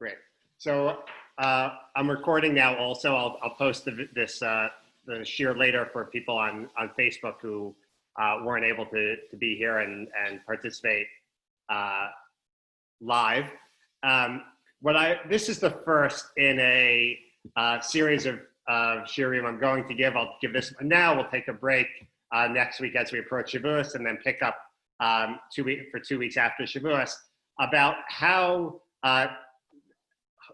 Great. So I'm recording now. Also, I'll post the share later for people on Facebook who weren't able to be here and participate live. This is the first in a series of shiurim I'm going to give. I'll give this now. We'll take a break next week as we approach Shavuos, and then pick up 2 weeks after Shavuos about how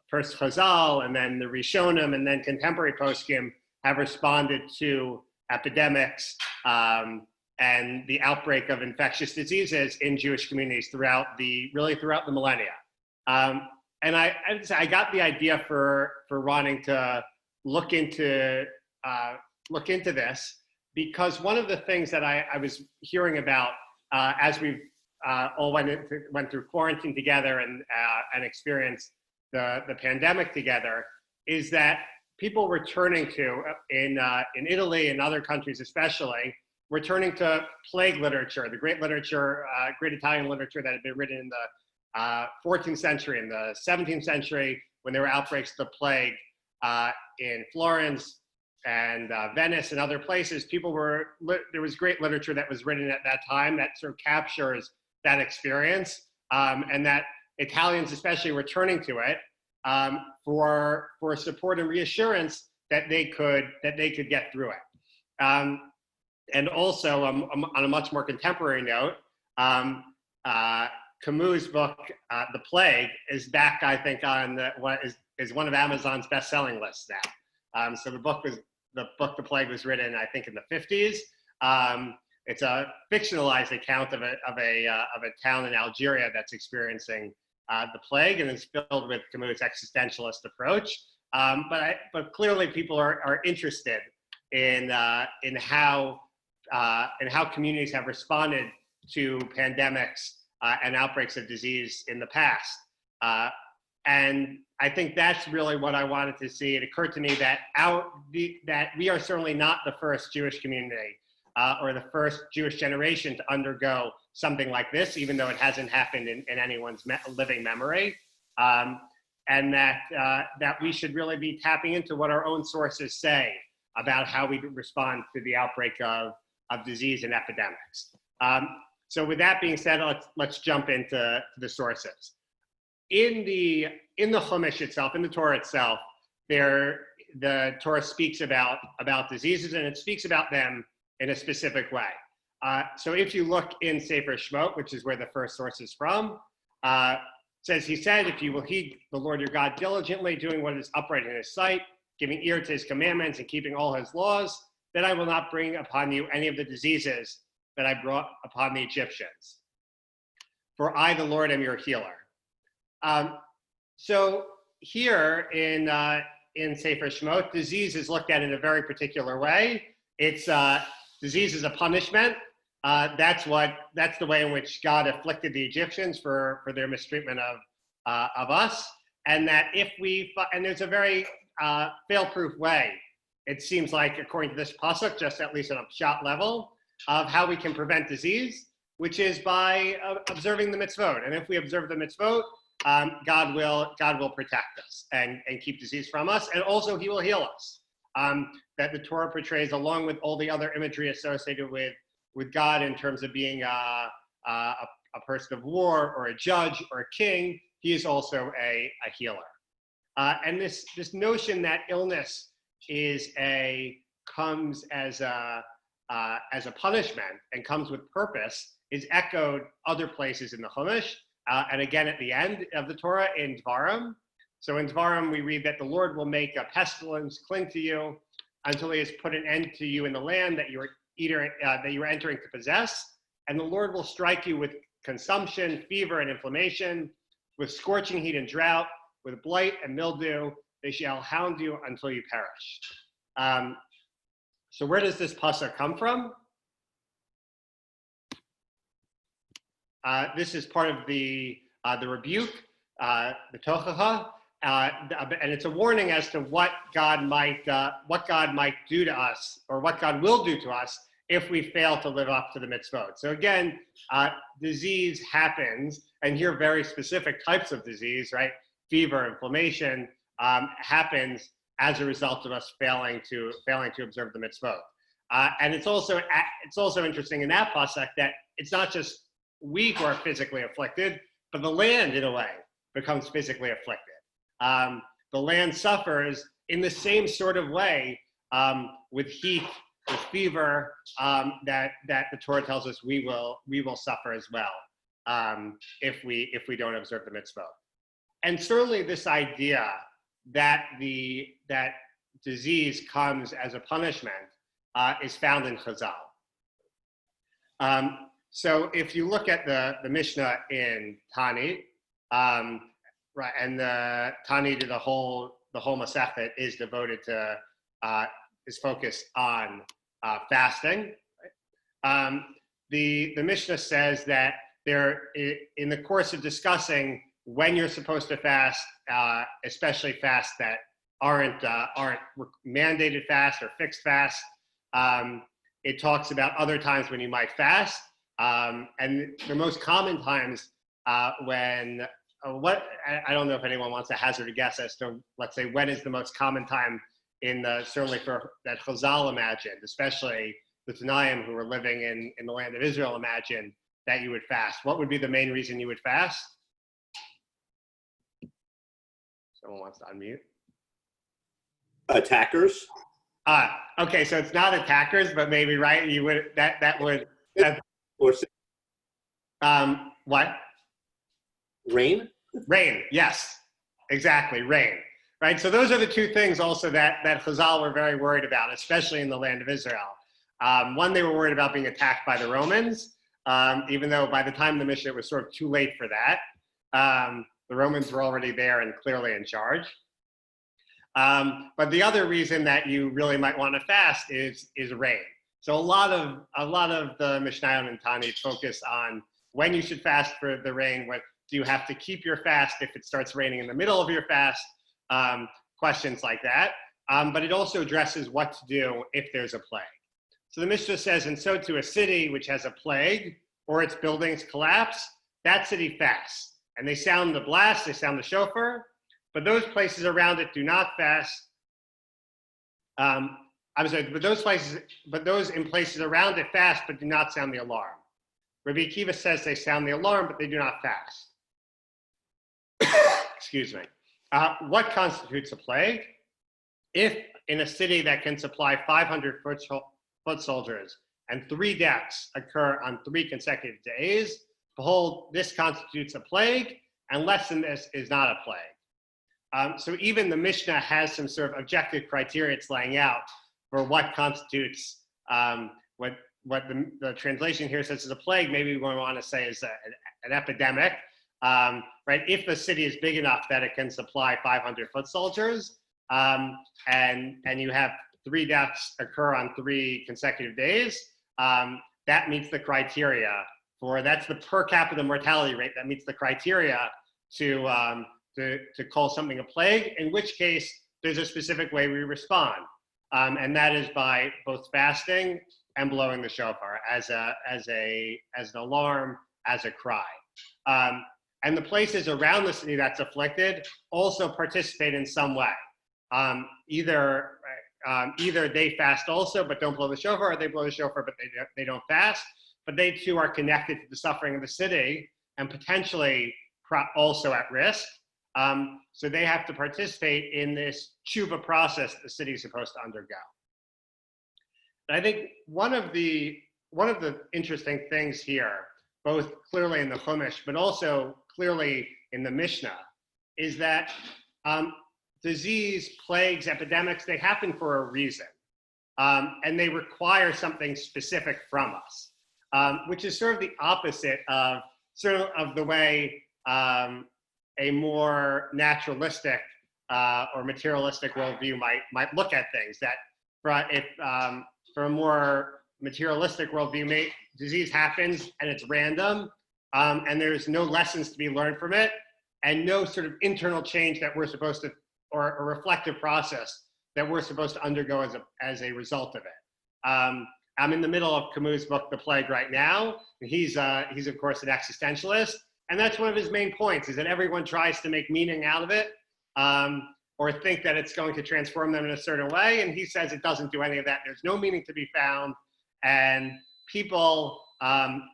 first Chazal and then the Rishonim and then contemporary poskim have responded to epidemics and the outbreak of infectious diseases in Jewish communities throughout the millennia. And I got the idea for wanting to look into this because one of the things that I was hearing about as we all went through quarantine together and experienced the pandemic together is that people were turning to, in Italy and other countries especially, were turning to plague literature, the great Italian literature that had been written in the 14th century, in the 17th century, when there were outbreaks of the plague in Florence and Venice and other places. There was great literature that was written at that time that sort of captures that experience, and that Italians especially were turning to it for support and reassurance that they could get through it. And also, on a much more contemporary note, Camus' book, The Plague, is back, I think, on what is one of Amazon's best-selling lists now. So the book, The Plague, was written, I think, in the 50s. It's a fictionalized account of a town in Algeria that's experiencing the plague, and is filled with Camus' existentialist approach. But clearly, people are interested in how communities have responded to pandemics and outbreaks of disease in the past. And I think that's really what I wanted to see. It occurred to me that that we are certainly not the first Jewish community or the first Jewish generation to undergo something like this, even though it hasn't happened in anyone's living memory. And that we should really be tapping into what our own sources say about how we respond to the outbreak of disease and epidemics. So with that being said, let's jump into the sources. In the Chumash itself, in the Torah itself, the Torah speaks about diseases, and it speaks about them in a specific way. So if you look in Sefer Shemot, which is where the first source is from, says, he said, if you will heed the Lord your God diligently, doing what is upright in his sight, giving ear to his commandments and keeping all his laws, then I will not bring upon you any of the diseases that I brought upon the Egyptians. For I, the Lord, am your healer. So here in Sefer Shemot, disease is looked at in a very particular way. It's disease is a punishment. That's the way in which God afflicted the Egyptians for their mistreatment of us. And that and there's a very fail-proof way, it seems like, according to this pasuk, just at least on a shot level, of how we can prevent disease, which is by observing the mitzvot. And if we observe the mitzvot, God will protect us and keep disease from us, and also he will heal us. That the Torah portrays, along with all the other imagery associated with God in terms of being a person of war or a judge or a king, he is also a healer. And this notion that illness comes as a punishment and comes with purpose is echoed other places in the Chumash, and again at the end of the Torah in Dvarim. So in Dvarim we read that the Lord will make a pestilence cling to you until he has put an end to you in the land that you are entering to possess, and the Lord will strike you with consumption, fever, and inflammation, with scorching heat and drought, with blight and mildew. They shall hound you until you perish. So where does this pasuk come from? This is part of the rebuke, the tochacha, and it's a warning as to what God might do to us, or what God will do to us if we fail to live up to the mitzvot. So again, disease happens, and here very specific types of disease, right? fever, inflammation, happens as a result of us failing to observe the mitzvot. And it's also interesting in that pasuk that it's not just we who are physically afflicted, but the land in a way becomes physically afflicted. The land suffers in the same sort of way with heat, with fever, that the Torah tells us we will suffer as well if we don't observe the mitzvot. And certainly this idea that that disease comes as a punishment is found in Chazal. So if you look at the Mishnah in Tani, right, and the Tani, the whole Masechet is devoted to is focused on fasting. Right? The Mishnah says that in the course of discussing when you're supposed to fast, especially fasts that aren't mandated fast or fixed fast, it talks about other times when you might fast, and the most common times when I don't know if anyone wants to hazard a guess as to, let's say, when is the most common time certainly for that Chazal imagined, especially the Tanaim who were living in the land of Israel imagined that you would fast. What would be the main reason you would fast? Someone wants to unmute. Attackers. Okay, so it's not attackers, but maybe, right? You would that would or what? Rain. Rain, yes, exactly, rain. Right. So those are the two things also that Chazal were very worried about, especially in the land of Israel. One, they were worried about being attacked by the Romans, even though by the time the Mishnah it was sort of too late for that. The Romans were already there and clearly in charge. But the other reason that you really might want to fast is rain. So a lot of the Mishnayot and Tani focus on when you should fast for the rain. What do you have to keep your fast if it starts raining in the middle of your fast? Questions like that. But it also addresses what to do if there's a plague. So the Mishnah says, and so to a city which has a plague or its buildings collapse, that city fasts. And they sound the blast, they sound the shofar, but those places around it do not fast. I'm sorry, but those in places around it fast, but do not sound the alarm. Rabbi Akiva says they sound the alarm, but they do not fast. Excuse me. What constitutes a plague? If in a city that can supply 500 foot soldiers and 3 deaths occur on 3 consecutive days, behold, this constitutes a plague, and less than this is not a plague. So even the Mishnah has some sort of objective criteria it's laying out for what constitutes what the translation here says is a plague. Maybe we want to say is an epidemic. Right? If the city is big enough that it can supply 500 foot soldiers, and you have 3 deaths occur on 3 consecutive days, that meets the criteria that's the per capita mortality rate that meets the criteria to call something a plague, in which case there's a specific way we respond. And that is by both fasting and blowing the shofar as an alarm, as a cry. And the places around the city that's afflicted also participate in some way. Either they fast also but don't blow the shofar, or they blow the shofar but they don't fast. But they too are connected to the suffering of the city and potentially also at risk. So they have to participate in this tshuva process that the city is supposed to undergo. And I think one of the interesting things here, both clearly in the Chumash, but also clearly in the Mishnah, is that disease, plagues, epidemics, they happen for a reason. And they require something specific from us, which is sort of the opposite of the way a more naturalistic or materialistic worldview might look at things. That for a more materialistic worldview, disease happens and it's random, and there's no lessons to be learned from it, and no sort of internal change that we're supposed to, or a reflective process that we're supposed to undergo as a result of it. I'm in the middle of Camus' book, The Plague, right now. He's of course an existentialist, And that's one of his main points, is that everyone tries to make meaning out of it, or think that it's going to transform them in a certain way. And he says it doesn't do any of that. There's no meaning to be found. And people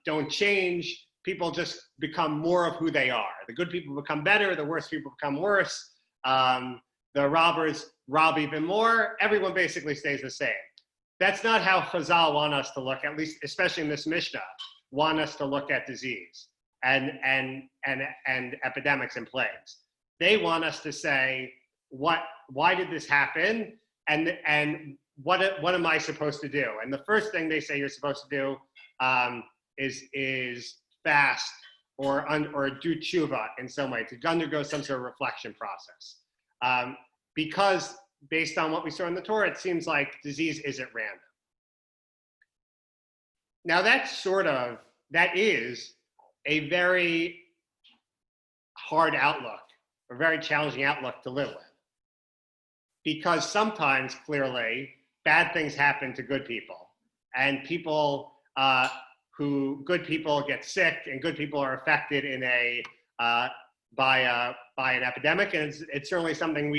don't change. People just become more of who they are. The good people become better. The worse people become worse. The robbers rob even more. Everyone basically stays the same. That's not how Chazal want us to look, at least, especially in this Mishnah, want us to look at disease and epidemics and plagues. They want us to say, why did this happen? And what am I supposed to do? And the first thing they say you're supposed to do is fast or do tshuva in some way, to undergo some sort of reflection process. Because based on what we saw in the Torah, it seems like disease isn't random. Now that is a very hard outlook, a very challenging outlook to live with. Because sometimes, clearly, bad things happen to good people. And people good people get sick, and good people are affected in by an epidemic. And it's certainly something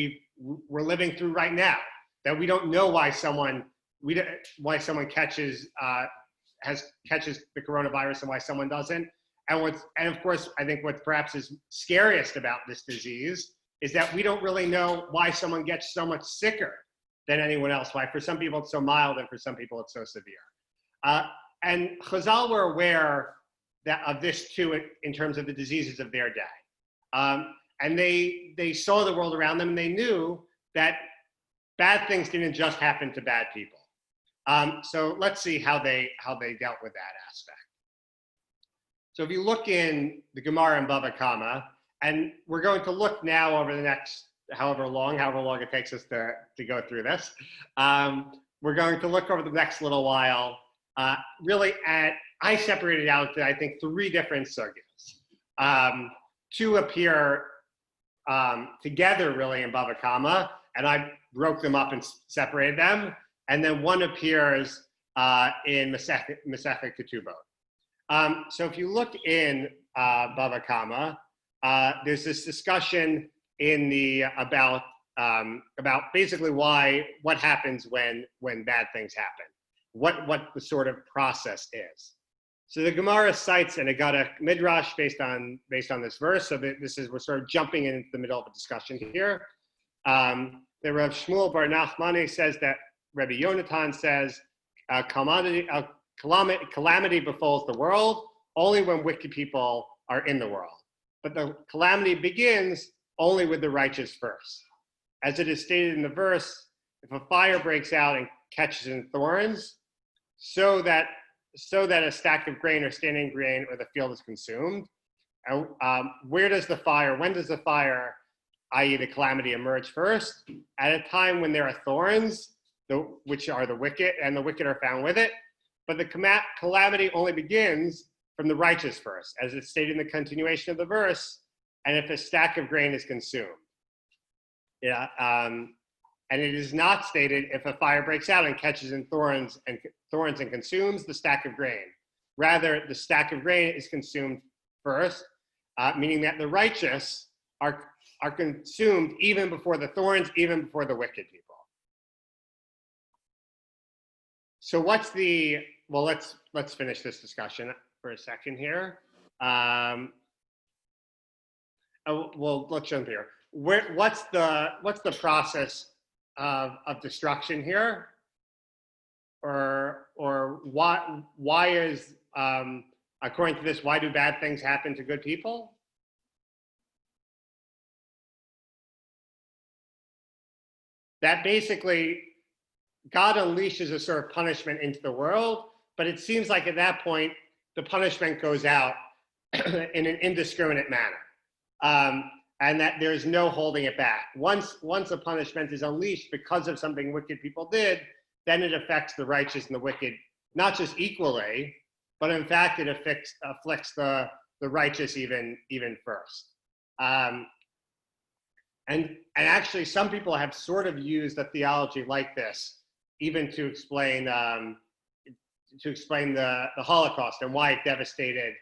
we're living through right now, that we don't know why someone catches the coronavirus and why someone doesn't. And of course, I think what perhaps is scariest about this disease is that we don't really know why someone gets so much sicker than anyone else. Why for some people it's so mild and for some people it's so severe. And Chazal were aware of this too in terms of the diseases of their day. And they saw the world around them, and they knew that bad things didn't just happen to bad people. So let's see how they dealt with that aspect. So if you look in the Gemara in Bava Kama, and we're going to look now over the next however long it takes us to go through this, we're going to look over the next little while really I separated out, I think, 3 different sugyas. 2 appear together really in Bava Kama, and I broke them up and separated them. And then 1 appears in Masechet Ketubot. So if you look in Bava Kama, there's this discussion in about basically what happens when bad things happen, what the sort of process is. So the Gemara cites an Agada Midrash based on this verse. So we're sort of jumping into the middle of a discussion here. The Rav Shmuel Bar Nachmani says that Rabbi Yonatan says calamity befalls the world only when wicked people are in the world. But the calamity begins only with the righteous first. As it is stated in the verse, if a fire breaks out and catches in thorns, so that a stack of grain or standing grain or the field is consumed. And when does the fire, i.e. the calamity, emerge first? At a time when there are thorns, which are the wicked, and the wicked are found with it. But the calamity only begins from the righteous first, as it's stated in the continuation of the verse, and if a stack of grain is consumed. Yeah, and it is not stated if a fire breaks out and catches in thorns and consumes the stack of grain. Rather, the stack of grain is consumed first, meaning that the righteous are consumed even before the thorns, even before the wicked people. So let's finish this discussion for a second here. Let's jump here. What's the process of destruction here, or why is according to this, why do bad things happen to good people? That basically God unleashes a sort of punishment into the world, but it seems like at that point the punishment goes out in an indiscriminate manner. And that there's no holding it back. Once a punishment is unleashed because of something wicked people did, then it affects the righteous and the wicked, not just equally, but in fact it afflicts the righteous even first. And actually, some people have sort of used a theology like this, even to explain the Holocaust and why it devastated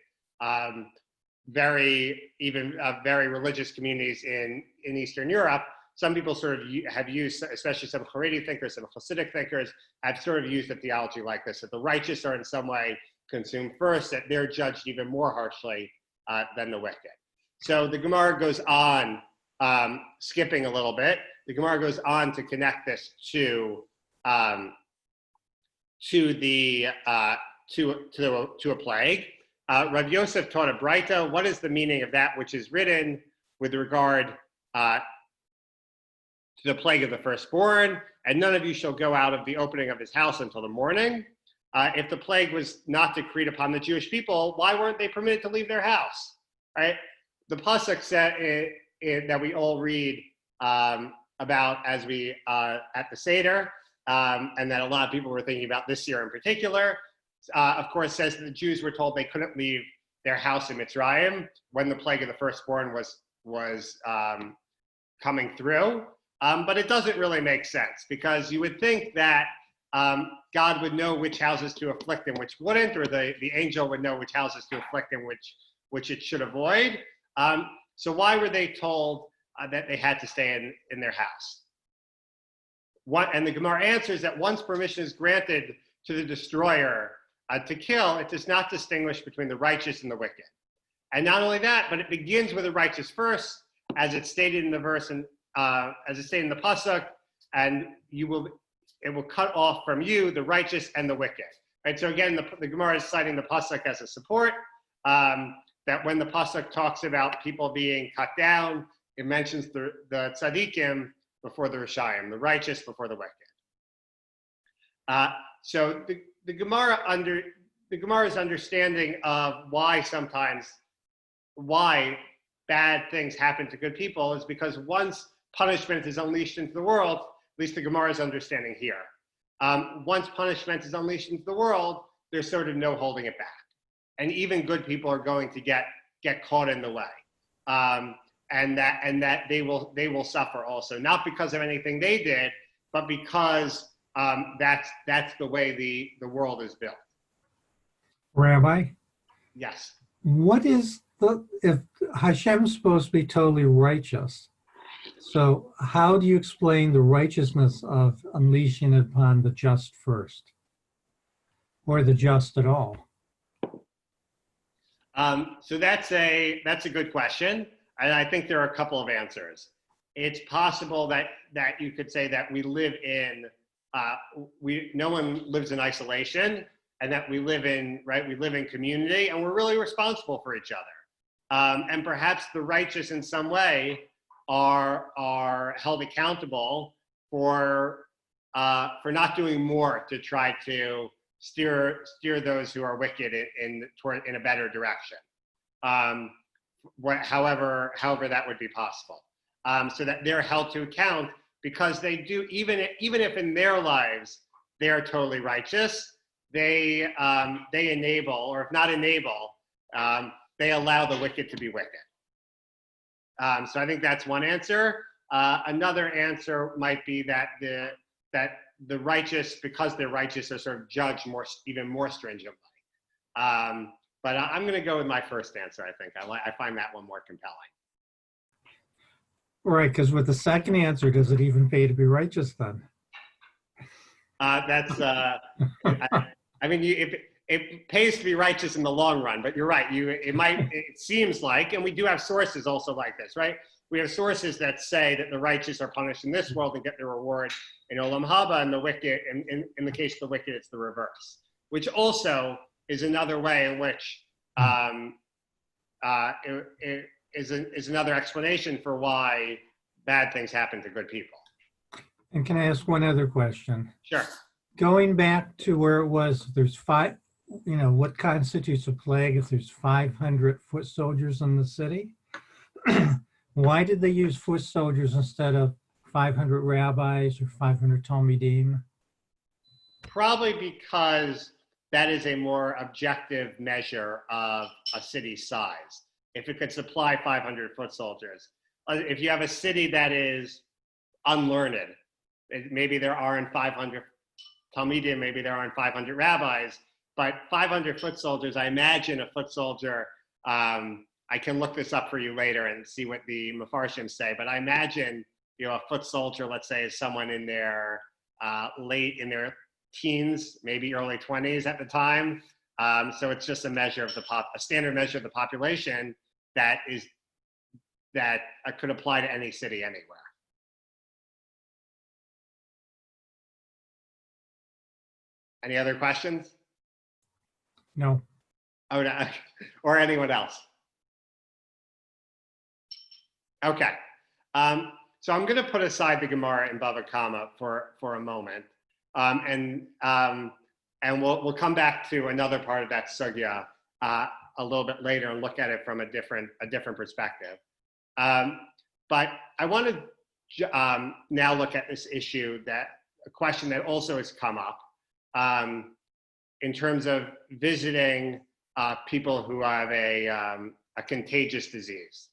very religious communities in Eastern Europe, some people sort of have used, especially some Haredi thinkers, some Hasidic thinkers, have sort of used a theology like this, that the righteous are in some way consumed first, that they're judged even more harshly than the wicked. So the Gemara goes on, skipping a little bit, the Gemara goes on to connect this to a plague. Rav Yosef taught a Braita. What is the meaning of that which is written with regard to the plague of the firstborn? And none of you shall go out of the opening of his house until the morning. If the plague was not decreed upon the Jewish people, why weren't they permitted to leave their house? Right? The pasuk said that we all read about as we at the Seder, and that a lot of people were thinking about this year in particular. Of course, says that the Jews were told they couldn't leave their house in Mitzrayim when the plague of the firstborn was coming through. But it doesn't really make sense, because you would think that God would know which houses to afflict and which wouldn't, or the angel would know which houses to afflict and which it should avoid. So why were they told that they had to stay in their house? And the Gemara answers that once permission is granted to the destroyer to kill, it does not distinguish between the righteous and the wicked. And not only that, but it begins with the righteous first, as it's stated in the verse, and as it's stated in the pasuk, and it will cut off from you the righteous and the wicked. Right. So again, the Gemara is citing the pasuk as a support. That when the pasuk talks about people being cut down, it mentions the tzaddikim before the rishayim, the righteous before the wicked. So the Gemara's understanding of why bad things happen to good people is because once punishment is unleashed into the world, at least the Gemara's understanding here, once punishment is unleashed into the world, there's sort of no holding it back. And even good people are going to get caught in the way. And that they will suffer also, not because of anything they did, but because that's the way the world is built. Rabbi? Yes. What is if Hashem's supposed to be totally righteous, so how do you explain the righteousness of unleashing it upon the just first? Or the just at all? So that's a good question. And I think there are a couple of answers. It's possible that you could say that we live in, no one lives in isolation, and that we live in community, and we're really responsible for each other. And perhaps the righteous in some way are held accountable for not doing more to try to steer those who are wicked in a better direction. However that would be possible, so that they're held to account because they do, even if in their lives they are totally righteous, they enable, or if not enable, they allow the wicked to be wicked. So I think that's one answer. Another answer might be that the righteous, because they're righteous, are sort of judged even more stringently. But I'm going to go with my first answer. I think I find that one more compelling. Right, because with the second answer, does it even pay to be righteous then? I mean, it pays to be righteous in the long run, but you're right. It seems like, and we do have sources also like this, right? We have sources that say that the righteous are punished in this world and get their reward in Olam Haba, and the wicked, in the case of the wicked, it's the reverse, which also is another way in which it is another explanation for why bad things happen to good people. And can I ask one other question? Sure. Going back to where it was, there's what constitutes a plague if there's 500 foot soldiers in the city? Why did they use foot soldiers instead of 500 rabbis or 500 Talmidim? Probably because that is a more objective measure of a city's size. If it could supply 500 foot soldiers. If you have a city that is unlearned, maybe there aren't 500 Talmidim, maybe there aren't 500 rabbis, but 500 foot soldiers, I imagine a foot soldier, I I can look this up for you later and see what the Mefarshim say, but I imagine, a foot soldier, let's say, is someone in their late in their teens, maybe early 20s at the time. So it's just a measure of a standard measure of the population that could apply to any city anywhere. Any other questions? No. Oh, no. Or anyone else? Okay. So I'm going to put aside the Gemara in Bava Kama for a moment, and we'll come back to another part of that sugya a little bit later and look at it from a different perspective. But I want to now look at this issue, a question that also has come up in terms of visiting people who have a contagious disease.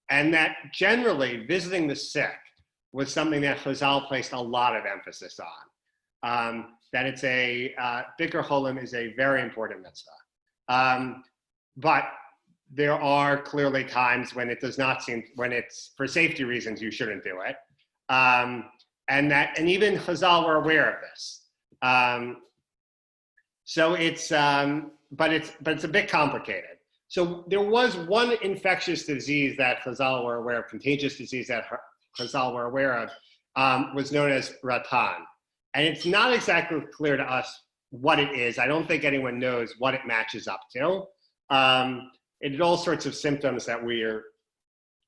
And that generally visiting the sick was something that Chazal placed a lot of emphasis on. That it's Bikur Cholim is a very important mitzvah. But there are clearly times when it does not seem, when it's for safety reasons, you shouldn't do it. And even Chazal were aware of this. So it's a bit complicated. So there was one infectious disease that Chazal were aware of, contagious disease that Chazal were aware of, was known as Ratan. And it's not exactly clear to us what it is. I don't think anyone knows what it matches up to. It had all sorts of symptoms that we are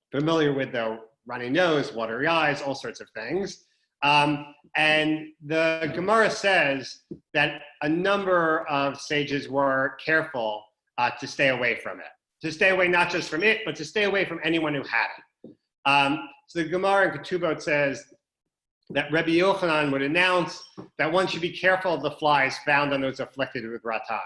familiar with, though: runny nose, watery eyes, all sorts of things. And the Gemara says that a number of sages were careful to stay away from it. To stay away not just from it, but to stay away from anyone who had it. So the Gemara in Ketubot says that Rabbi Yochanan would announce that one should be careful of the flies found on those afflicted with Ratan,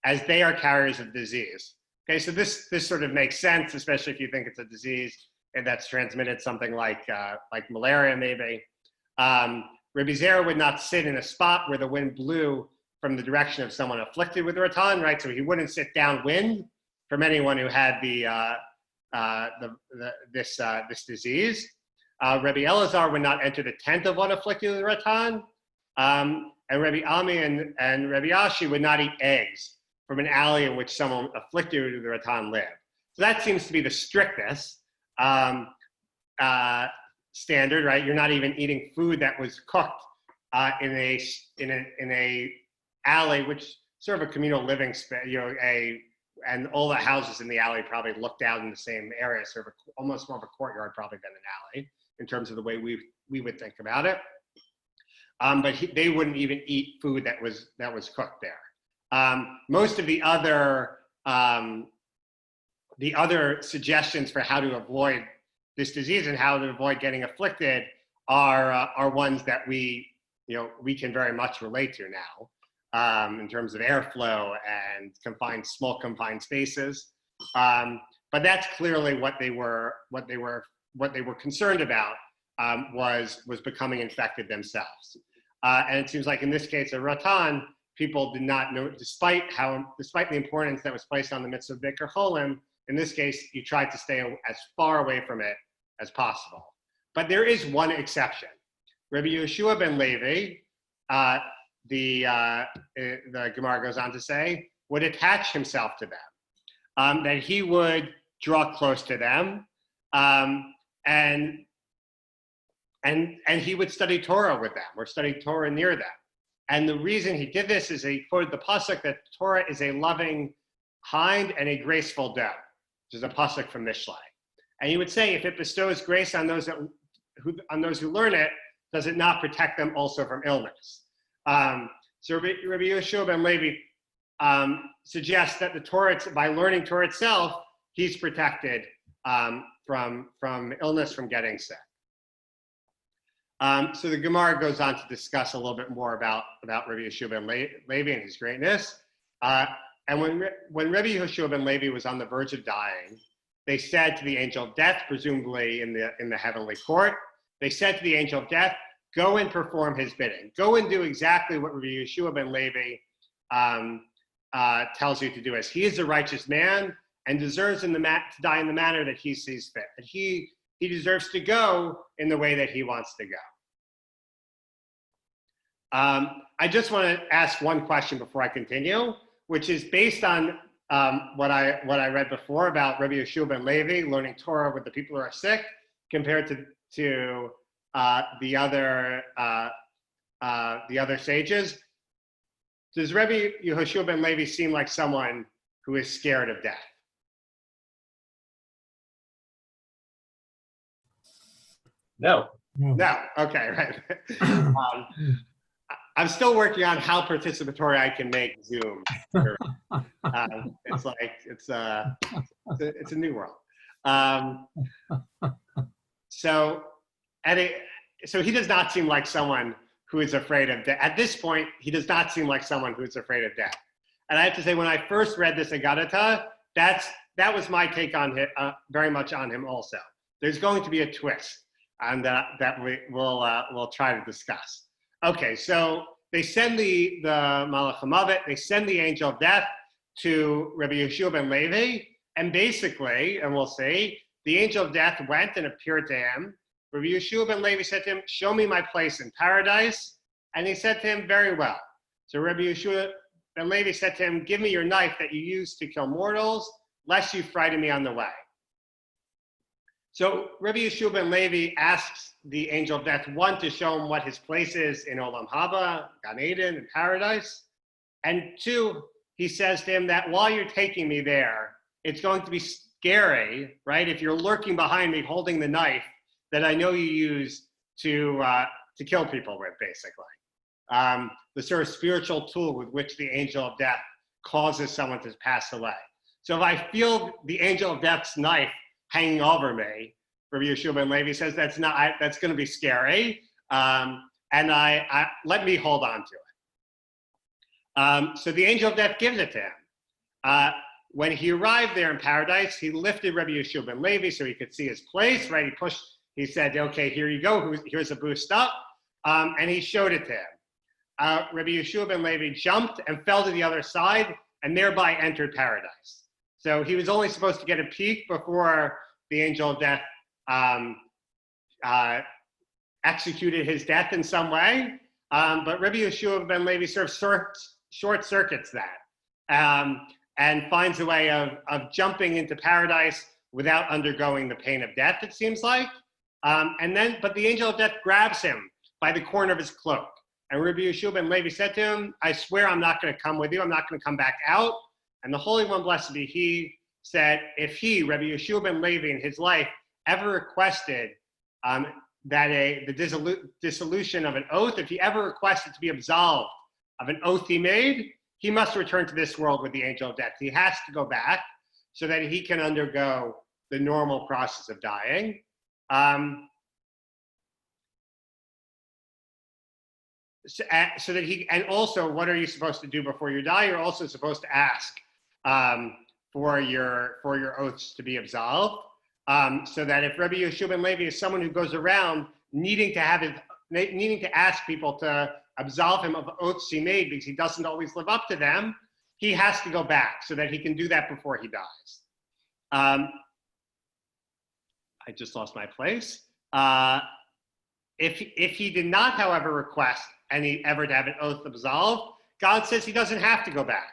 as they are carriers of disease. Okay, so this sort of makes sense, especially if you think it's a disease that's transmitted, something like malaria maybe. Rabbi Zera would not sit in a spot where the wind blew from the direction of someone afflicted with Ratan, right? So he wouldn't sit downwind from anyone who had this disease. Rabbi Elazar would not enter the tent of one afflicted with Ratan, and Rabbi Ami and Rabbi Ashi would not eat eggs from an alley in which someone afflicted with Ratan lived. So that seems to be the strictest standard, right? You're not even eating food that was cooked in a alley, which sort of a communal living space, and all the houses in the alley probably looked out in the same area, sort of almost more of a courtyard probably than an alley in terms of the way we would think about it. But they wouldn't even eat food that was cooked there. Most of the other suggestions for how to avoid this disease and how to avoid getting afflicted are ones that we can very much relate to now. In terms of airflow and small confined spaces, but that's clearly what they were concerned about was becoming infected themselves. And it seems like in this case of Ratan, people did not know, despite the importance that was placed on the mitzvah of Bikur Cholim. In this case, you tried to stay as far away from it as possible. But there is one exception. Rabbi Yeshua ben Levi, the Gemara goes on to say, would attach himself to them, that he would draw close to them, and he would study Torah with them, or study Torah near them. And the reason he did this is he quoted the pasuk that Torah is a loving hind and a graceful doe, which is a pasuk from Mishlei. And he would say, if it bestows grace on those who learn it, does it not protect them also from illness? So Rabbi Yeshua ben Levi suggests that the Torah, by learning Torah itself, he's protected from illness, from getting sick. So the Gemara goes on to discuss a little bit more about Rabbi Yeshua ben Levi and his greatness. And when Rabbi Yeshua ben Levi was on the verge of dying, they said to the angel of death, presumably in the heavenly court, they said to the angel of death, go and perform his bidding. Go and do exactly what Rabbi Yeshua ben Levi tells you to do, as he is a righteous man, and deserves to die in the manner that he sees fit. That he deserves to go in the way that he wants to go. I just want to ask one question before I continue, which is based on what I read before about Rabbi Yeshua ben Levi learning Torah with the people who are sick, compared to the other sages. Does Rabbi Yeshua ben Levi seem like someone who is scared of death? No. No. Okay, right. I'm still working on how participatory I can make Zoom. It's like it's a new world. So he does not seem like someone who is afraid of death. At this point, he does not seem like someone who is afraid of death. And I have to say, when I first read this Agadata, that was my take on him, very much on him also. There's going to be a twist, and that we'll try to discuss. Okay, so they send the Malach HaMavet, they send the angel of death to Rabbi Yeshua ben Levi, and basically, and we'll see, the angel of death went and appeared to him. Rabbi Yeshua ben Levi said to him, "Show me my place in paradise." And he said to him, "Very well." So Rabbi Yeshua ben Levi said to him, "Give me your knife that you use to kill mortals, lest you frighten me on the way." So Rabbi Yeshua ben Levi asks the angel of death, one, to show him what his place is in Olam Haba, Gan Eden, in paradise. And two, he says to him that while you're taking me there, it's going to be scary, right? If you're lurking behind me holding the knife that I know you use to kill people with, basically. The sort of spiritual tool with which the angel of death causes someone to pass away. So if I feel the angel of death's knife hanging over me, Rabbi Yeshua ben Levi says that's going to be scary, and I let me hold on to it. So the angel of death gives it to him. When he arrived there in paradise, he lifted Rabbi Yeshua ben Levi so he could see his place, right? He said, "Okay, here you go, here's a boost up," and he showed it to him. Rabbi Yeshua ben Levi jumped and fell to the other side and thereby entered paradise. So he was only supposed to get a peek before the angel of death executed his death in some way. But Rabbi Yeshua ben Levi sort of short circuits that and finds a way of jumping into paradise without undergoing the pain of death, it seems like. But the angel of death grabs him by the corner of his cloak. And Rabbi Yeshua ben Levi said to him, "I swear I'm not going to come with you. I'm not going to come back out." And the Holy One, blessed be he, said, if he, Rabbi Yeshua ben Levi, in his life ever requested the dissolution of an oath, if he ever requested to be absolved of an oath he made, he must return to this world with the angel of death. He has to go back so that he can undergo the normal process of dying. So that he, and also, what are you supposed to do before you die? You're also supposed to ask for your oaths to be absolved. So that if Rabbi Yeshua ben Levi is someone who goes around needing to ask people to absolve him of oaths he made because he doesn't always live up to them, he has to go back so that he can do that before he dies. I just lost my place. If he did not, however, request ever to have an oath absolved, God says he doesn't have to go back.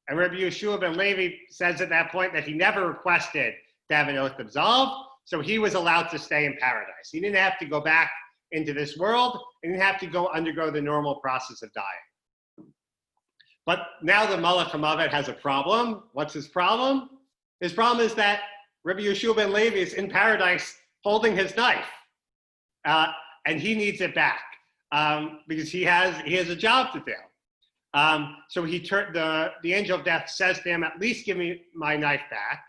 And Rabbi Yeshua ben Levi says at that point that he never requested to have an oath absolved, so he was allowed to stay in paradise. He didn't have to go back into this world, and he didn't have to undergo the normal process of dying. But now the Malach HaMavet has a problem. What's his problem? His problem is that Rabbi Yeshua ben Levi is in paradise holding his knife, and he needs it back because he has a job to do. So the angel of death says to him, "At least give me my knife back."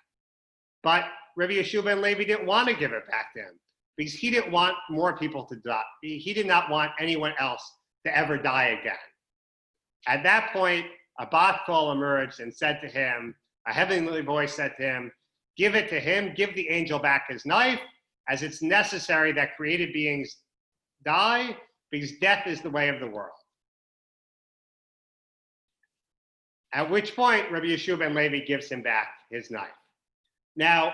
But Rabbi Yeshua ben Levi didn't want to give it back to him because he didn't want more people to die. He did not want anyone else to ever die again. At that point, a bat kol emerged and said to him, a heavenly voice said to him, "Give it to him, give the angel back his knife, as it's necessary that created beings die, because death is the way of the world." At which point, Rabbi Yeshua ben Levi gives him back his knife. Now,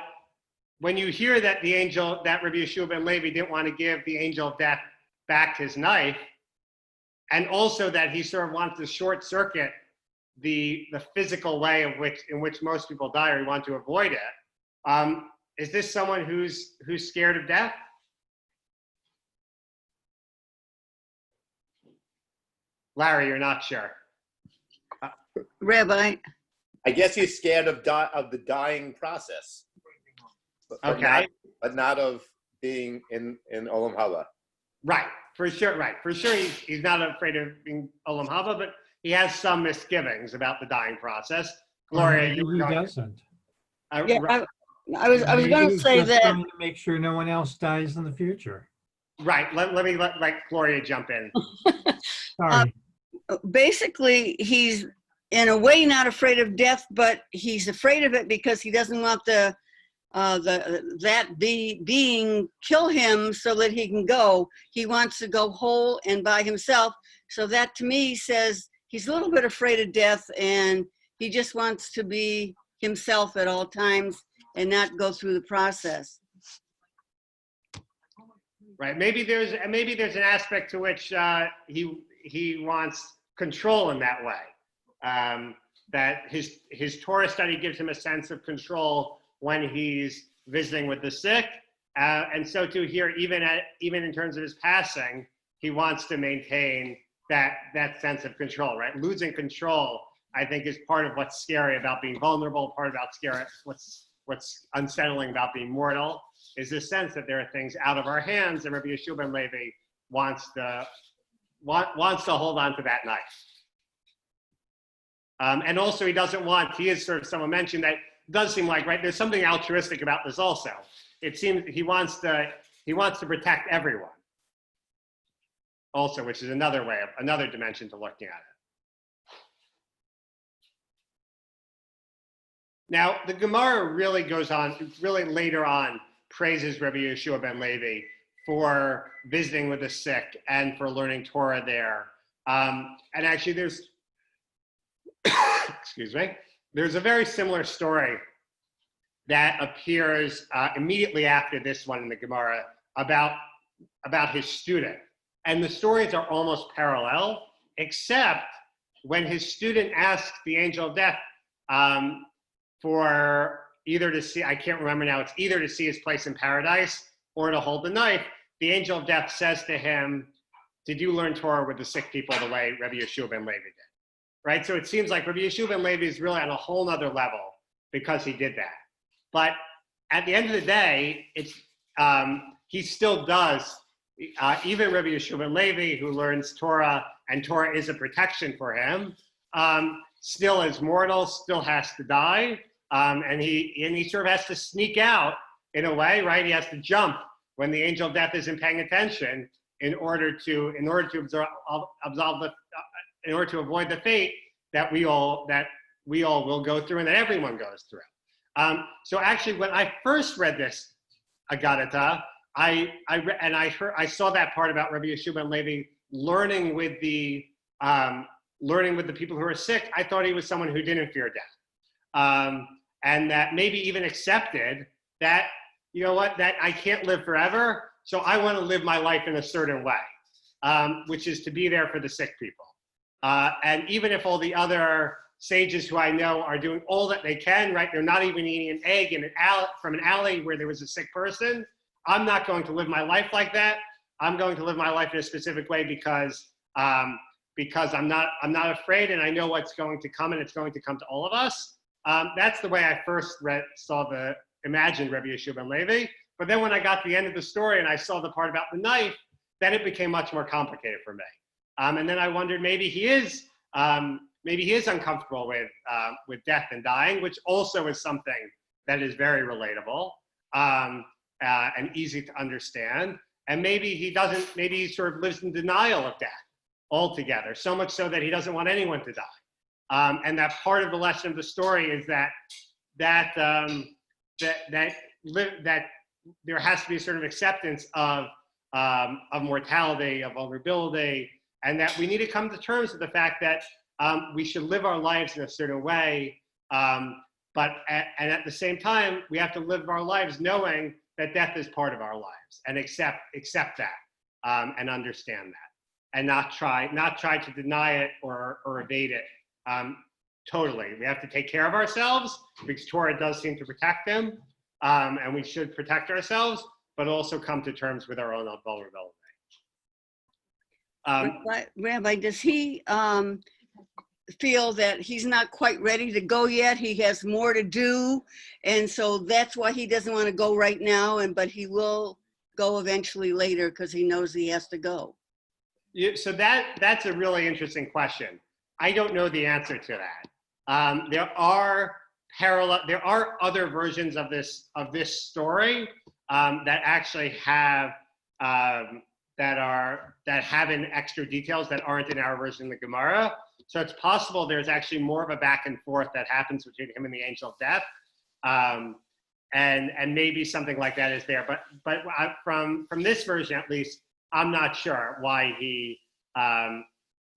when you hear that that Rabbi Yeshua ben Levi didn't want to give the angel of death back his knife, and also that he sort of wants to short circuit the physical way in which most people die, or he wants to avoid it, is this someone who's scared of death? Larry, you're not sure. Rabbi, I guess he's scared of the dying process. Okay. But not of being in Olam Haba. Right, for sure. Right, for sure. He's not afraid of being Olam Haba, but he has some misgivings about the dying process. Gloria, Maybe you were he going. doesn't. yeah, I was Maybe going to he's say just that. trying to make sure no one else dies in the future. Right. Let me let Gloria jump in. Sorry. Basically, he's in a way not afraid of death, but he's afraid of it because he doesn't want that being kill him so that he can go. He wants to go whole and by himself. So that to me says he's a little bit afraid of death, and he just wants to be himself at all times and not go through the process. Right. Maybe there's an aspect to which he wants control in that way. That his Torah study gives him a sense of control when he's visiting with the sick, and so too here, even in terms of his passing, he wants to maintain that sense of control. Right. Losing control, I think, is part of what's scary about being vulnerable. Part about what's unsettling about being mortal is this sense that there are things out of our hands, and Rabbi Yeshua ben Levi wants to hold on to that knife. And also he is sort of, someone mentioned that does seem like, right, there's something altruistic about this also. It seems he wants to protect everyone also, which is another dimension to looking at it. Now, the Gemara really goes on, really later on, praises Rabbi Yeshua ben Levi for visiting with the sick and for learning Torah there. And actually there's, excuse me, there's a very similar story that appears immediately after this one in the Gemara about his student. And the stories are almost parallel, except when his student asks the angel of death for either to see, I can't remember now, it's either to see his place in paradise or to hold the knife, the angel of death says to him, did you learn Torah with the sick people the way Rabbi Yeshua ben Levi did? Right, so it seems like Rabbi Yeshua ben Levi is really on a whole nother level because he did that. But at the end of the day, he still does, even Rabbi Yeshua ben Levi, who learns Torah, and Torah is a protection for him, still is mortal, still has to die, and he sort of has to sneak out in a way, right? He has to jump when the angel of death isn't paying attention in order to avoid the fate that we all will go through and that everyone goes through. So actually, when I first read this Agadata, I saw that part about Rabbi Yeshua ben Levi learning with the people who are sick. I thought he was someone who didn't fear death, and that maybe even accepted that, you know what, that I can't live forever, so I want to live my life in a certain way, which is to be there for the sick people. And even if all the other sages who I know are doing all that they can, right? They're not even eating an egg from an alley where there was a sick person. I'm not going to live my life like that. I'm going to live my life in a specific way because I'm not afraid, and I know what's going to come, and it's going to come to all of us. That's the way I first imagined Rabbi Yeshua ben Levi. But then when I got to the end of the story and I saw the part about the knife, then it became much more complicated for me. And then I wondered, maybe he is uncomfortable with death and dying, which also is something that is very relatable and easy to understand. And maybe he sort of lives in denial of death altogether, so much so that he doesn't want anyone to die. And that part of the lesson of the story is that there has to be a sort of acceptance of mortality, of vulnerability, and that we need to come to terms with the fact that we should live our lives in a certain way and at the same time, we have to live our lives knowing that death is part of our lives and accept that and understand that, and not try to deny it or evade it totally. We have to take care of ourselves because Torah does seem to protect them, and we should protect ourselves, but also come to terms with our own vulnerability. Rabbi, does he feel that he's not quite ready to go yet? He has more to do, and so that's why he doesn't want to go right now, but he will go eventually later because he knows he has to go. So that's a really interesting question. I don't know the answer to that. There are other versions of this story that actually have that have in extra details that aren't in our version of the Gemara. So it's possible there's actually more of a back and forth that happens between him and the angel of death, and maybe something like that is there. But from this version at least, I'm not sure why he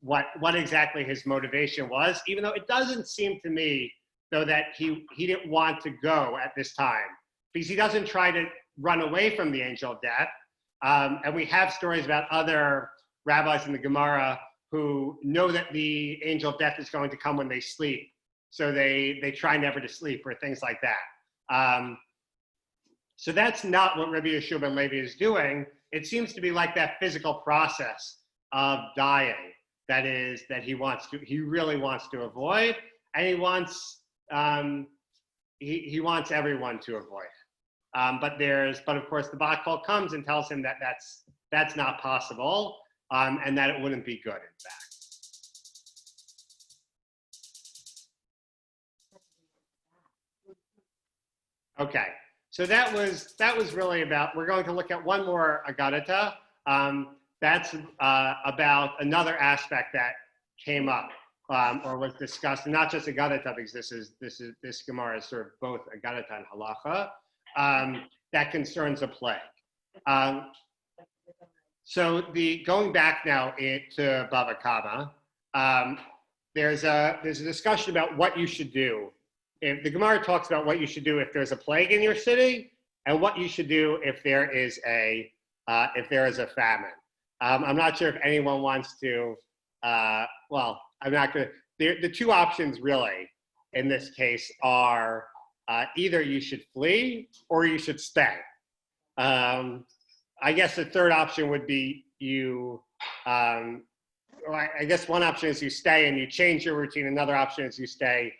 what exactly his motivation was. Even though it doesn't seem to me though that he didn't want to go at this time, because he doesn't try to run away from the angel of death. And we have stories about other rabbis in the Gemara who know that the angel of death is going to come when they sleep. So they try never to sleep or things like that. So that's not what Rabbi Yeshua ben Levi is doing. It seems to be like that physical process of dying that he really wants to avoid, and he wants everyone to avoid it. But of course the Bakal comes and tells him that that's not possible, and that it wouldn't be good, in fact. Okay, so that was really about. We're going to look at one more Agadata. That's about another aspect that came up or was discussed, and not just Agadata, because this Gemara is sort of both Agadata and Halacha. That concerns a plague. So going back now to Bava Kama, there's a discussion about what you should do. If the Gemara talks about what you should do if there's a plague in your city, and what you should do if there is a famine. I'm not sure if anyone wants to. Well, I'm not going to. The two options really in this case are either you should flee or you should stay. I guess the third option would be you. I guess one option is you stay and you change your routine. Another option is you stay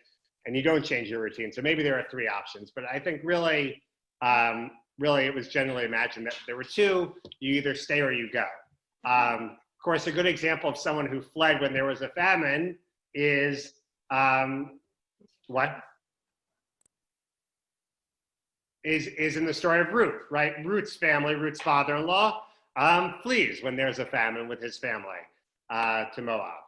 and you don't change your routine. So maybe there are three options, but I think really it was generally imagined that there were two. You either stay or you go. Of course, a good example of someone who fled when there was a famine is what? Is in the story of Ruth, right? Ruth's family, Ruth's father-in-law, flees when there's a famine with his family to Moab.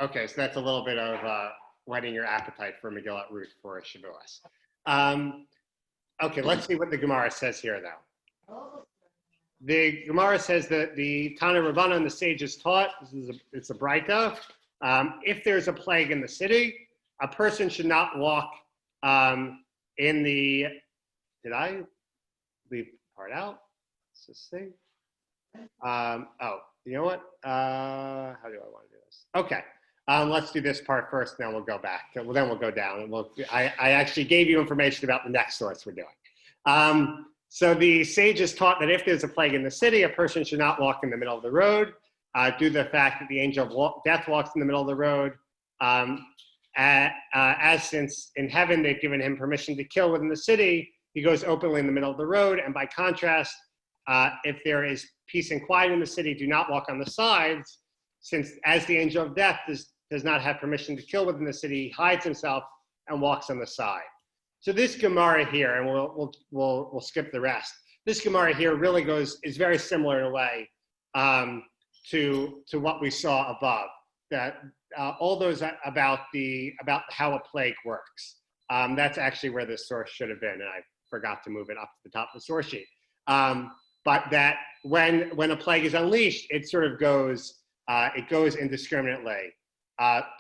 Okay, so that's a little bit of whetting your appetite for Megillat Ruth for Shavuos. Okay, let's see what the Gemara says here, though. The Gemara says that the Tana Rabbana and the sages taught, it's a Braita, if there's a plague in the city, a person should not walk in the, did I leave part out? Let's just see. Oh, you know what? How do I want to do this? Okay, let's do this part first, and then we'll go back. Then we'll go down, and I actually gave you information about the next source we're doing. So the sages taught that if there's a plague in the city, a person should not walk in the middle of the road, due to the fact that the angel of death walks in the middle of the road. As since in heaven they've given him permission to kill within the city, he goes openly in the middle of the road. And by contrast, if there is peace and quiet in the city, do not walk on the sides, since as the angel of death does not have permission to kill within the city, he hides himself and walks on the side. So this Gemara here, and we'll skip the rest. This Gemara here really is very similar in a way to what we saw above. That all those about how a plague works. That's actually where this source should have been, and I forgot to move it up to the top of the source sheet. But that when a plague is unleashed, it sort of goes indiscriminately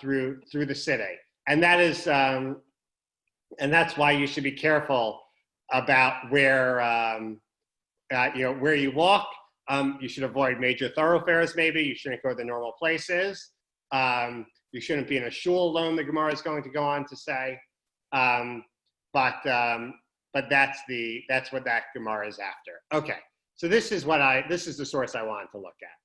through the city. and that is, and that's why you should be careful about where, where you walk. You should avoid major thoroughfares. Maybe you shouldn't go to the normal places. You shouldn't be in a shul alone. The Gemara is going to go on to say, but that's what that Gemara is after. Okay, so this is the source I wanted to look at.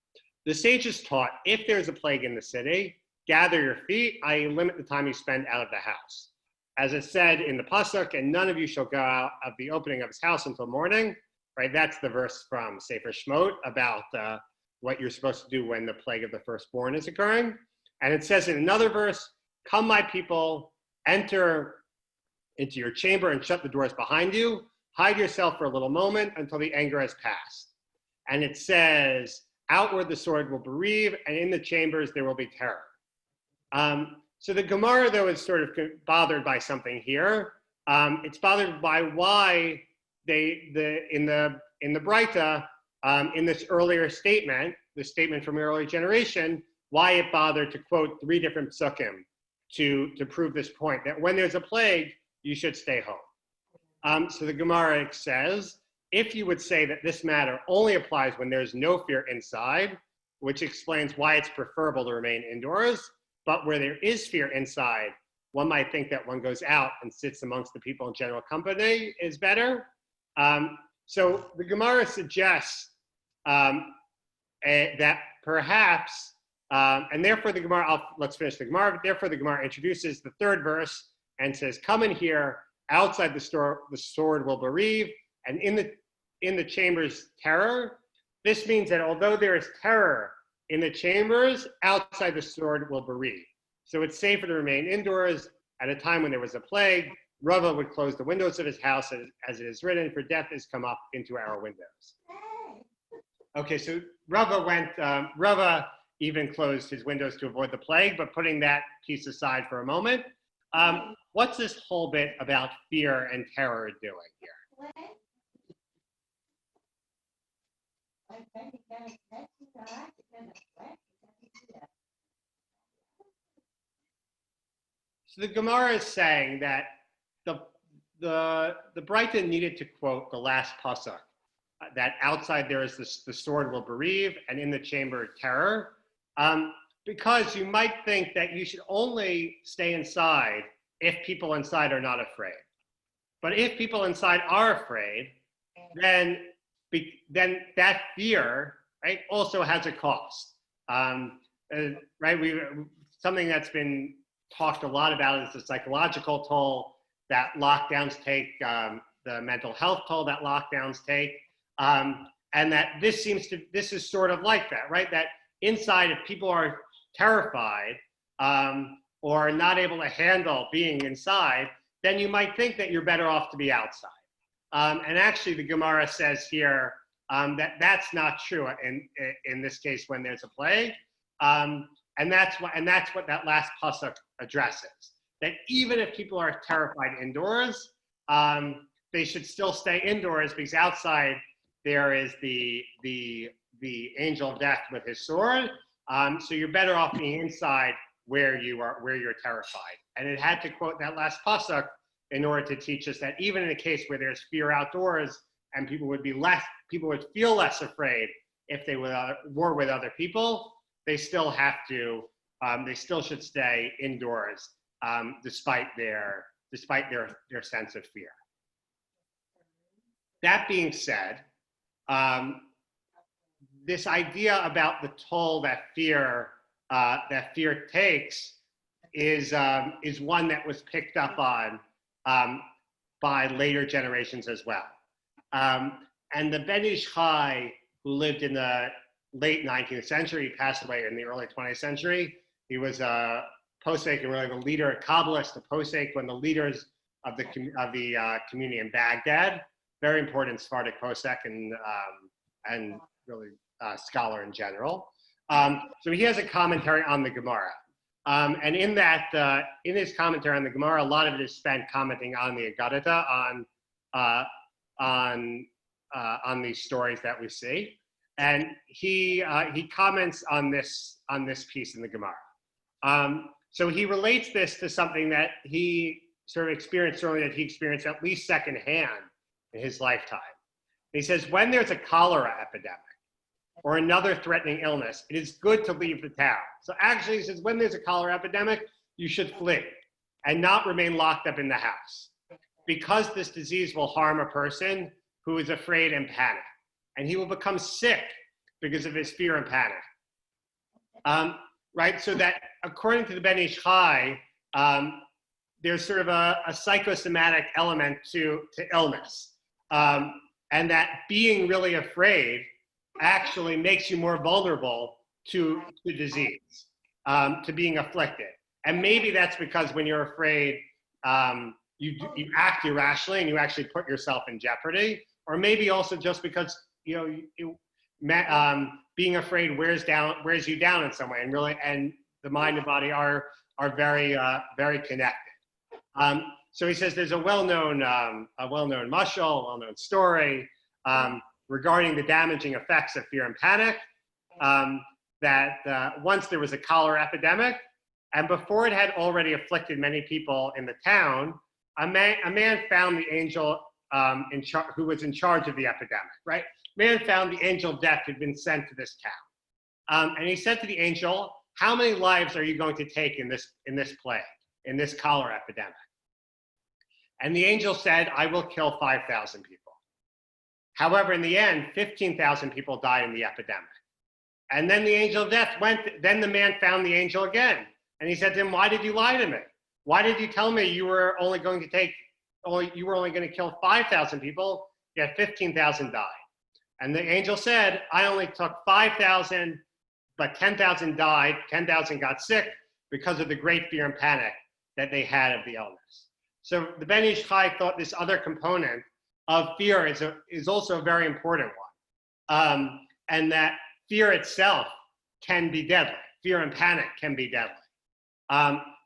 The sages taught, if there's a plague in the city, gather your feet, i.e. limit the time you spend out of the house. As it said in the pasuk, and none of you shall go out of the opening of his house until morning. Right, that's the verse from Sefer Shemot about what you're supposed to do when the plague of the firstborn is occurring. And it says in another verse, come my people, enter into your chamber and shut the doors behind you. Hide yourself for a little moment until the anger has passed. And it says, outward the sword will bereave, and in the chambers there will be terror. So the Gemara, though, is sort of bothered by something here. It's bothered by why in the Breita, in this earlier statement, the statement from the early generation, why it bothered to quote 3 different psukim to prove this point, that when there's a plague, you should stay home. So the Gemara says, if you would say that this matter only applies when there's no fear inside, which explains why it's preferable to remain indoors, but where there is fear inside, one might think that one goes out and sits amongst the people in general company is better. So the Gemara suggests that perhaps, and therefore the Gemara, let's finish the Gemara, therefore the Gemara introduces the 3rd verse and says, come in here, outside the sword will bereave, and in the chambers terror. This means that although there is terror in the chambers, outside the sword will bereave. So it's safer to remain indoors at a time when there was a plague. Rava would close the windows of his house, as it is written, for death is come up into our windows. Okay, so Rava even closed his windows to avoid the plague, but putting that piece aside for a moment, what's this whole bit about fear and terror doing here? So the Gemara is saying that the Breita needed to quote the last pasuk, that outside there is the sword will bereave, and in the chamber terror, because you might think that you should only stay inside if people inside are not afraid. But if people inside are afraid, then that fear, right, also has a cost. Right, something that's been talked a lot about is the psychological toll that lockdowns take, the mental health toll that lockdowns take, and that this is sort of like that, right? That inside, if people are terrified or not able to handle being inside, then you might think that you're better off to be outside. And actually, the Gemara says here that that's not true in this case when there's a plague, and that's what that last pasuk addresses. That even if people are terrified indoors, they should still stay indoors, because outside there is the angel of death with his sword. So you're better off being inside where you're terrified. And it had to quote that last pasuk in order to teach us that even in a case where there's fear outdoors and people would feel less afraid if they were with other people, they still should stay indoors despite their sense of fear. That being said, this idea about the toll that fear takes is one that was picked up on by later generations as well. And the Ben Ish Chai, who lived in the late 19th century, passed away in the early 20th century. He was a posek and really the leader, a Kabbalist, a posek, one of the leaders of the community in Baghdad. Very important Sephardic posek and really scholar in general. So he has a commentary on the Gemara. And in his commentary on the Gemara, a lot of it is spent commenting on the Agadah, on these stories that we see. And he comments on this piece in the Gemara. So he relates this to something that he sort of experienced, certainly that he experienced at least secondhand in his lifetime. He says, when there's a cholera epidemic or another threatening illness, it is good to leave the town. So actually, he says, when there's a cholera epidemic, you should flee and not remain locked up in the house, because this disease will harm a person who is afraid and panic, and he will become sick because of his fear and panic. Right, so that according to the Ben Ish Chai, there's sort of a psychosomatic element to illness, and that being really afraid actually makes you more vulnerable to disease, to being afflicted. And maybe that's because when you're afraid, you act irrationally and you actually put yourself in jeopardy, or maybe also just because being afraid wears you down in some way, and the mind and body are very connected. So he says there's a well-known mashal, well-known story regarding the damaging effects of fear and panic. That once there was a cholera epidemic, and before it had already afflicted many people in the town, a man found the angel who was in charge of the epidemic. Right, man found the angel of death who'd been sent to this town, and he said to the angel, "How many lives are you going to take in this plague, in this cholera epidemic?" And the angel said, "I will kill 5,000 people." However, in the end, 15,000 people died in the epidemic. And then the angel of death then the man found the angel again. And he said to him, "Why did you lie to me? Why did you tell me you were only going to kill 5,000 people, yet 15,000 died?" And the angel said, "I only took 5,000, but 10,000 died, 10,000 got sick because of the great fear and panic that they had of the illness." So the Ben Ish Chai thought this other component of fear is also a very important one. And that fear itself can be deadly. Fear and panic can be deadly.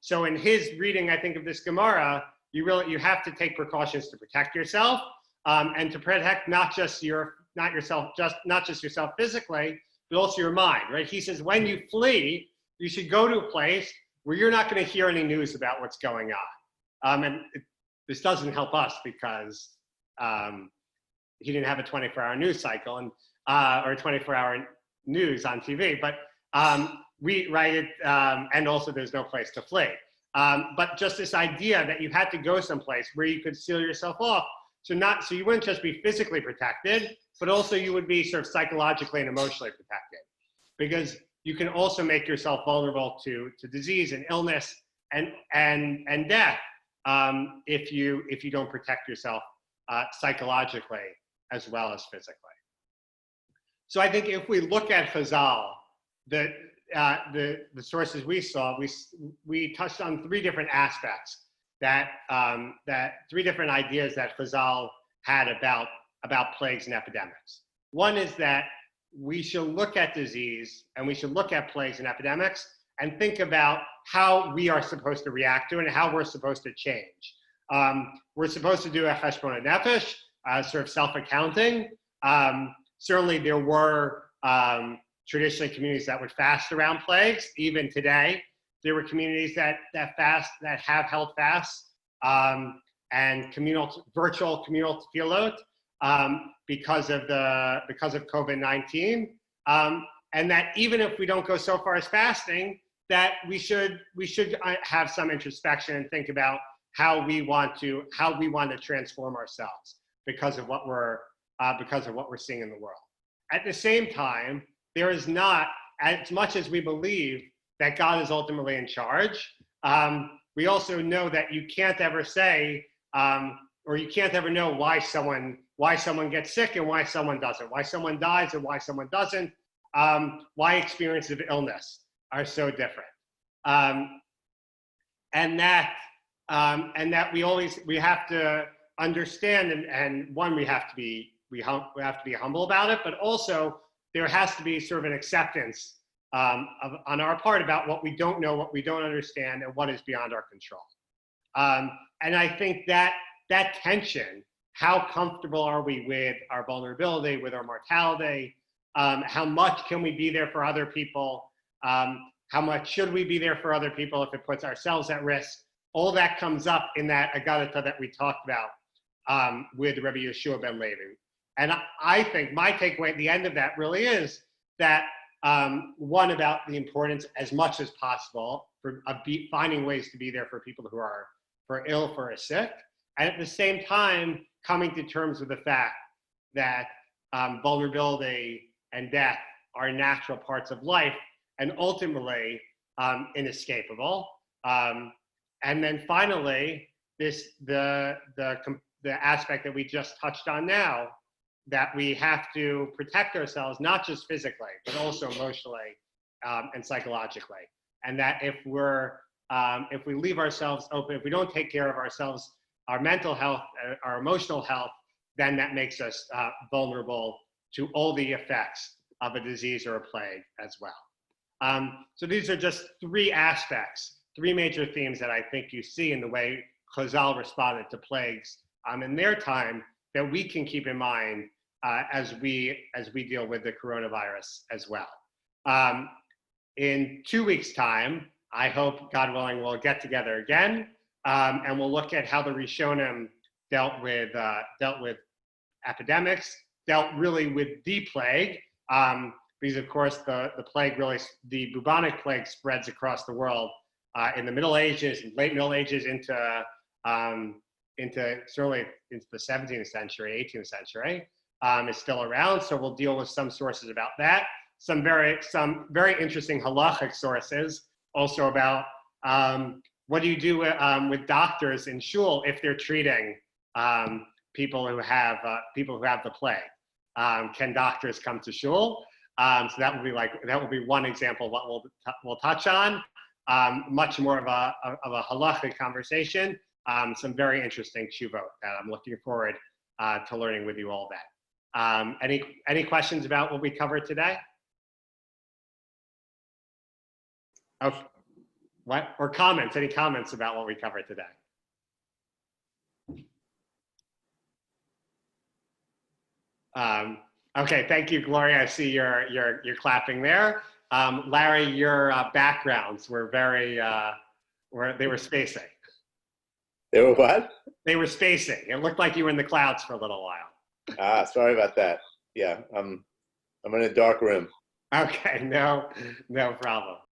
So in his reading, I think, of this Gemara, you have to take precautions to protect yourself, and to protect not just yourself physically, but also your mind, right? He says when you flee, you should go to a place where you're not going to hear any news about what's going on. This doesn't help us because he didn't have a 24-hour news cycle or 24-hour news on TV, but we write it, and also there's no place to flee. But just this idea that you had to go someplace where you could seal yourself off, so you wouldn't just be physically protected, but also you would be sort of psychologically and emotionally protected, because you can also make yourself vulnerable to disease and illness and death if you don't protect yourself psychologically as well as physically. So I think if we look at Chazal, the sources we saw, we touched on three different aspects that three different ideas that Chazal had about plagues and epidemics. One is that we should look at disease and we should look at plagues and epidemics and think about how we are supposed to react to it and how we're supposed to change. We're supposed to do a cheshbon nefesh, sort of self-accounting. Certainly there were traditionally communities that would fast around plagues. Even today, there were communities that have held fasts and virtual communal tefillot because of COVID-19, and that even if we don't go so far as fasting, that we should have some introspection and think about how we want to transform ourselves because of what we're seeing in the world. At the same time, there is not, as much as we believe that God is ultimately in charge, we also know that you can't ever say, or you can't ever know why someone gets sick and why someone doesn't, why someone dies and why someone doesn't, why experiences of illness are so different, and that we have to understand, and one, we have to be humble about it, but also there has to be sort of an acceptance on our part about what we don't know, what we don't understand, and what is beyond our control. And I think that tension, how comfortable are we with our vulnerability, with our mortality, how much can we be there for other people, how much should we be there for other people if it puts ourselves at risk? All that comes up in that Agadata that we talked about with Rabbi Yeshua ben Levi. And I think my takeaway at the end of that really is that one, about the importance as much as possible for finding ways to be there for people who are ill, for a sick, and at the same time coming to terms with the fact that vulnerability and death are natural parts of life and ultimately inescapable. And then finally, the aspect that we just touched on now, that we have to protect ourselves, not just physically, but also emotionally and psychologically. And that if we leave ourselves open, if we don't take care of ourselves, our mental health, our emotional health, then that makes us vulnerable to all the effects of a disease or a plague as well. So these are just three aspects, three major themes that I think you see in the way Chazal responded to plagues in their time that we can keep in mind as we deal with the coronavirus as well. In 2 weeks' time, I hope, God willing, we'll get together again, and we'll look at how the Rishonim dealt with epidemics, dealt really with the plague, because of course the plague really, the bubonic plague spreads across the world in the Middle Ages, late Middle Ages into certainly into the 17th century, 18th century. Is still around, so we'll deal with some sources about that. Some very interesting halachic sources also about what do you do with doctors in shul if they're treating people who have the plague. Can doctors come to shul? So that will be one example of what we'll touch on. Much more of a halachic conversation. Some very interesting tshuvot that I'm looking forward to learning with you all that. Any questions about what we covered today? Oh, what, or comments? Any comments about what we covered today? Okay, thank you, Gloria. I see you're clapping there. Larry, your backgrounds were very they were spacing. They were what? They were spacing. It looked like you were in the clouds for a little while. Sorry about that. Yeah, I'm in a dark room. Okay, no problem.